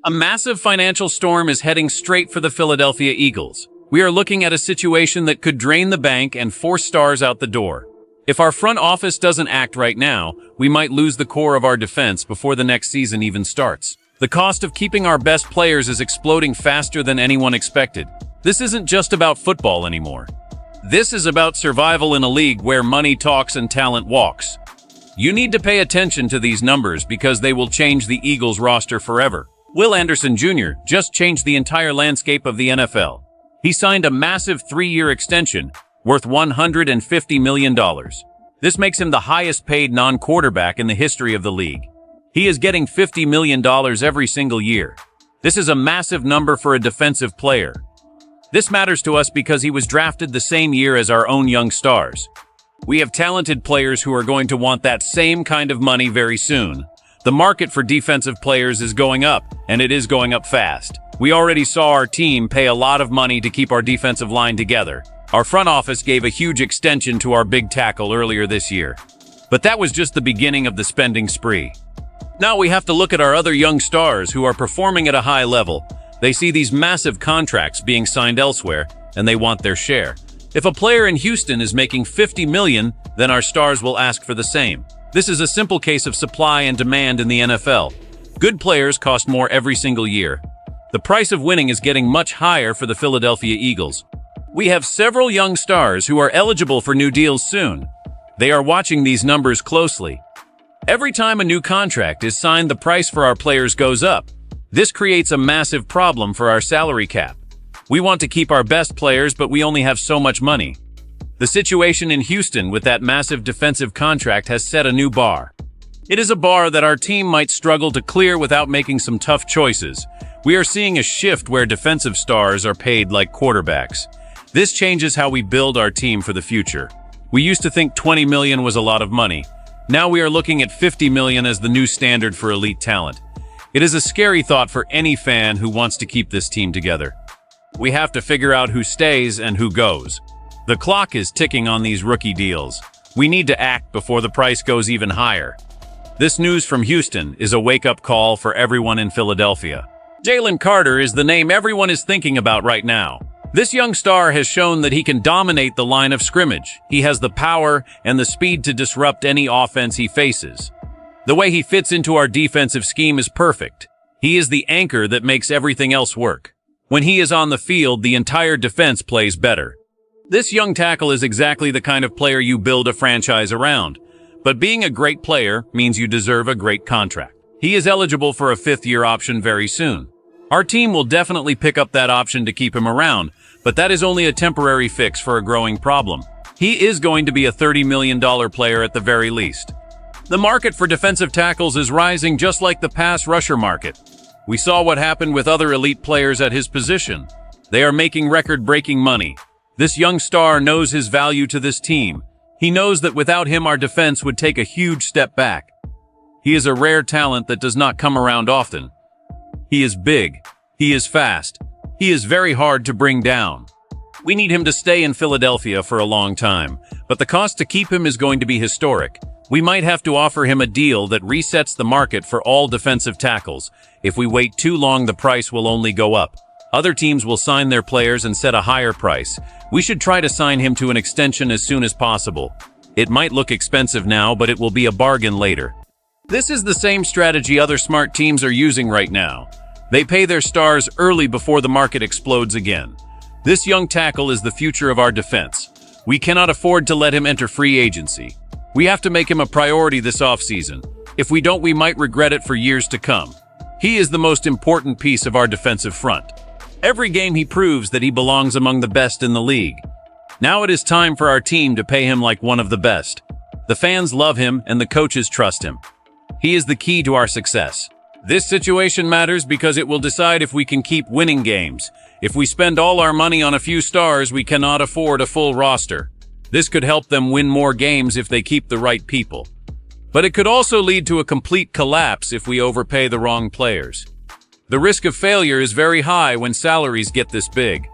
A massive financial storm is heading straight for the Philadelphia Eagles. We are looking at a situation that could drain the bank and force stars out the door. If our front office doesn't act right now, we might lose the core of our defense before the next season even starts. The cost of keeping our best players is exploding faster than anyone expected. This isn't just about football anymore. This is about survival in a league where money talks and talent walks. You need to pay attention to these numbers because they will change the Eagles roster forever. Will Anderson Jr. just changed the entire landscape of the NFL. He signed a massive 3-year extension worth $150 million. This makes him the highest-paid non-quarterback in the history of the league. He is getting $50 million every single year. This is a massive number for a defensive player. This matters to us because he was drafted the same year as our own young stars. We have talented players who are going to want that same kind of money very soon. The market for defensive players is going up, and it is going up fast. We already saw our team pay a lot of money to keep our defensive line together. Our front office gave a huge extension to our big tackle earlier this year. But that was just the beginning of the spending spree. Now we have to look at our other young stars who are performing at a high level. They see these massive contracts being signed elsewhere, and they want their share. If a player in Houston is making $50 million, then our stars will ask for the same. This is a simple case of supply and demand in the NFL. Good players cost more every single year. The price of winning is getting much higher for the Philadelphia Eagles. We have several young stars who are eligible for new deals soon. They are watching these numbers closely. Every time a new contract is signed, the price for our players goes up. This creates a massive problem for our salary cap. We want to keep our best players, but we only have so much money. The situation in Houston with that massive defensive contract has set a new bar. It is a bar that our team might struggle to clear without making some tough choices. We are seeing a shift where defensive stars are paid like quarterbacks. This changes how we build our team for the future. We used to think $20 million was a lot of money. Now we are looking at $50 million as the new standard for elite talent. It is a scary thought for any fan who wants to keep this team together. We have to figure out who stays and who goes. The clock is ticking on these rookie deals. We need to act before the price goes even higher. This news from Houston is a wake-up call for everyone in Philadelphia. Jalen Carter is the name everyone is thinking about right now. This young star has shown that he can dominate the line of scrimmage. He has the power and the speed to disrupt any offense he faces. The way he fits into our defensive scheme is perfect. He is the anchor that makes everything else work. When he is on the field, the entire defense plays better. This young tackle is exactly the kind of player you build a franchise around. But being a great player means you deserve a great contract. He is eligible for a 5th-year option very soon. Our team will definitely pick up that option to keep him around, but that is only a temporary fix for a growing problem. He is going to be a $30 million player at the very least. The market for defensive tackles is rising just like the pass rusher market. We saw what happened with other elite players at his position. They are making record-breaking money. This young star knows his value to this team. He knows that without him, our defense would take a huge step back. He is a rare talent that does not come around often. He is big. He is fast. He is very hard to bring down. We need him to stay in Philadelphia for a long time, but the cost to keep him is going to be historic. We might have to offer him a deal that resets the market for all defensive tackles. If we wait too long, the price will only go up. Other teams will sign their players and set a higher price. We should try to sign him to an extension as soon as possible. It might look expensive now, but it will be a bargain later. This is the same strategy other smart teams are using right now. They pay their stars early before the market explodes again. This young tackle is the future of our defense. We cannot afford to let him enter free agency. We have to make him a priority this offseason. If we don't, we might regret it for years to come. He is the most important piece of our defensive front. Every game he proves that he belongs among the best in the league. Now it is time for our team to pay him like one of the best. The fans love him and the coaches trust him. He is the key to our success. This situation matters because it will decide if we can keep winning games. If we spend all our money on a few stars, we cannot afford a full roster. This could help them win more games if they keep the right people. But it could also lead to a complete collapse if we overpay the wrong players. The risk of failure is very high when salaries get this big.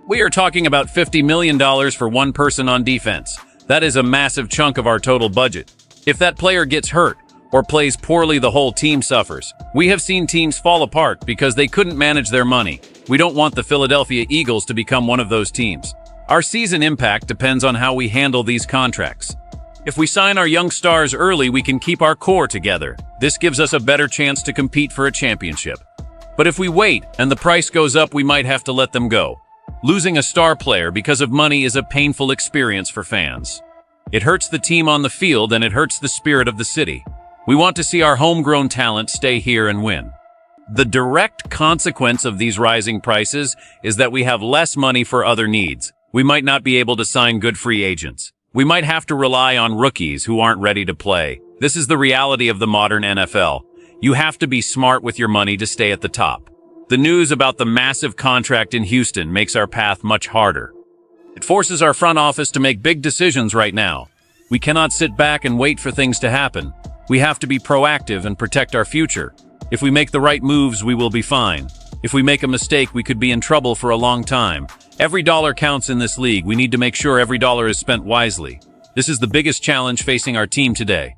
We are talking about $50 million for one person on defense. That is a massive chunk of our total budget. If that player gets hurt, or plays poorly, the whole team suffers. We have seen teams fall apart because they couldn't manage their money. We don't want the Philadelphia Eagles to become one of those teams. Our season impact depends on how we handle these contracts. If we sign our young stars early, we can keep our core together. This gives us a better chance to compete for a championship. But if we wait and the price goes up, we might have to let them go. Losing a star player because of money is a painful experience for fans. It hurts the team on the field and it hurts the spirit of the city. We want to see our homegrown talent stay here and win. The direct consequence of these rising prices is that we have less money for other needs. We might not be able to sign good free agents. We might have to rely on rookies who aren't ready to play. This is the reality of the modern NFL. You have to be smart with your money to stay at the top. The news about the massive contract in Houston makes our path much harder. It forces our front office to make big decisions right now. We cannot sit back and wait for things to happen. We have to be proactive and protect our future. If we make the right moves, we will be fine. If we make a mistake, we could be in trouble for a long time. Every dollar counts in this league. We need to make sure every dollar is spent wisely. This is the biggest challenge facing our team today.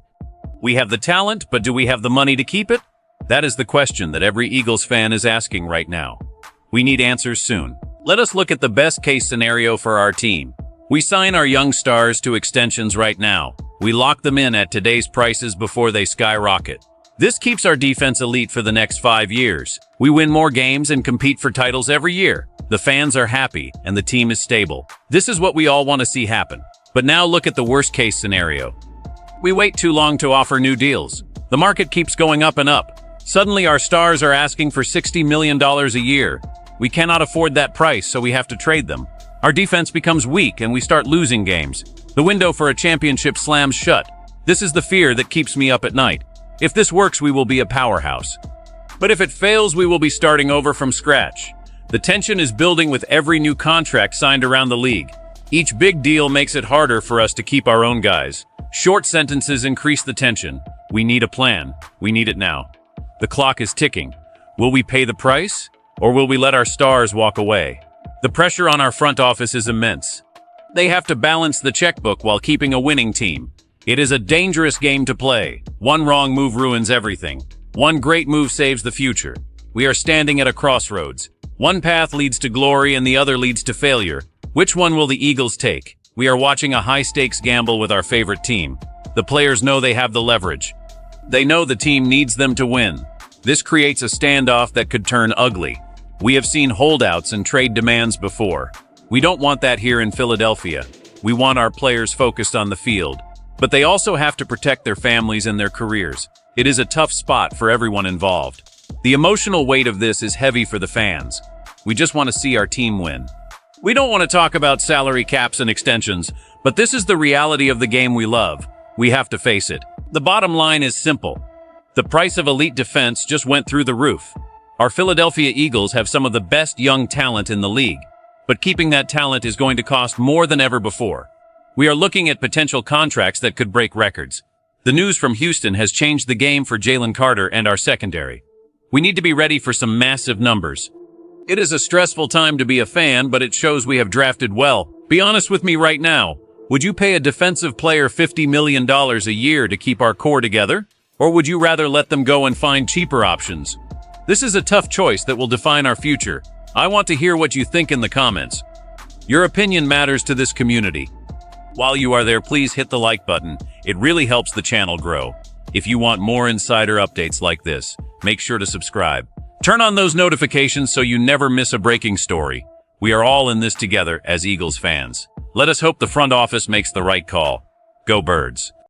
We have the talent, but do we have the money to keep it? That is the question that every Eagles fan is asking right now. We need answers soon. Let us look at the best-case scenario for our team. We sign our young stars to extensions right now. We lock them in at today's prices before they skyrocket. This keeps our defense elite for the next 5 years. We win more games and compete for titles every year. The fans are happy and the team is stable. This is what we all want to see happen. But now look at the worst-case scenario. We wait too long to offer new deals. The market keeps going up and up. Suddenly our stars are asking for $60 million a year. We cannot afford that price, so we have to trade them. Our defense becomes weak and we start losing games. The window for a championship slams shut. This is the fear that keeps me up at night. If this works, we will be a powerhouse. But if it fails, we will be starting over from scratch. The tension is building with every new contract signed around the league. Each big deal makes it harder for us to keep our own guys. Short sentences increase the tension. We need a plan. We need it now. The clock is ticking. Will we pay the price, or will we let our stars walk away? The pressure on our front office is immense. They have to balance the checkbook while keeping a winning team. It is a dangerous game to play. One wrong move ruins everything. One great move saves the future. We are standing at a crossroads. One path leads to glory and the other leads to failure. Which one will the Eagles take? We are watching a high-stakes gamble with our favorite team. The players know they have the leverage. They know the team needs them to win. This creates a standoff that could turn ugly. We have seen holdouts and trade demands before. We don't want that here in Philadelphia. We want our players focused on the field. But they also have to protect their families and their careers. It is a tough spot for everyone involved. The emotional weight of this is heavy for the fans. We just want to see our team win. We don't want to talk about salary caps and extensions, but this is the reality of the game we love. We have to face it. The bottom line is simple. The price of elite defense just went through the roof. Our Philadelphia Eagles have some of the best young talent in the league, but keeping that talent is going to cost more than ever before. We are looking at potential contracts that could break records. The news from Houston has changed the game for Jalen Carter and our secondary. We need to be ready for some massive numbers. It is a stressful time to be a fan, but it shows we have drafted well. Be honest with me right now. Would you pay a defensive player $50 million a year to keep our core together? Or would you rather let them go and find cheaper options? This is a tough choice that will define our future. I want to hear what you think in the comments. Your opinion matters to this community. While you are there, please hit the like button. It really helps the channel grow. If you want more insider updates like this, make sure to subscribe. Turn on those notifications so you never miss a breaking story. We are all in this together as Eagles fans. Let us hope the front office makes the right call. Go Birds!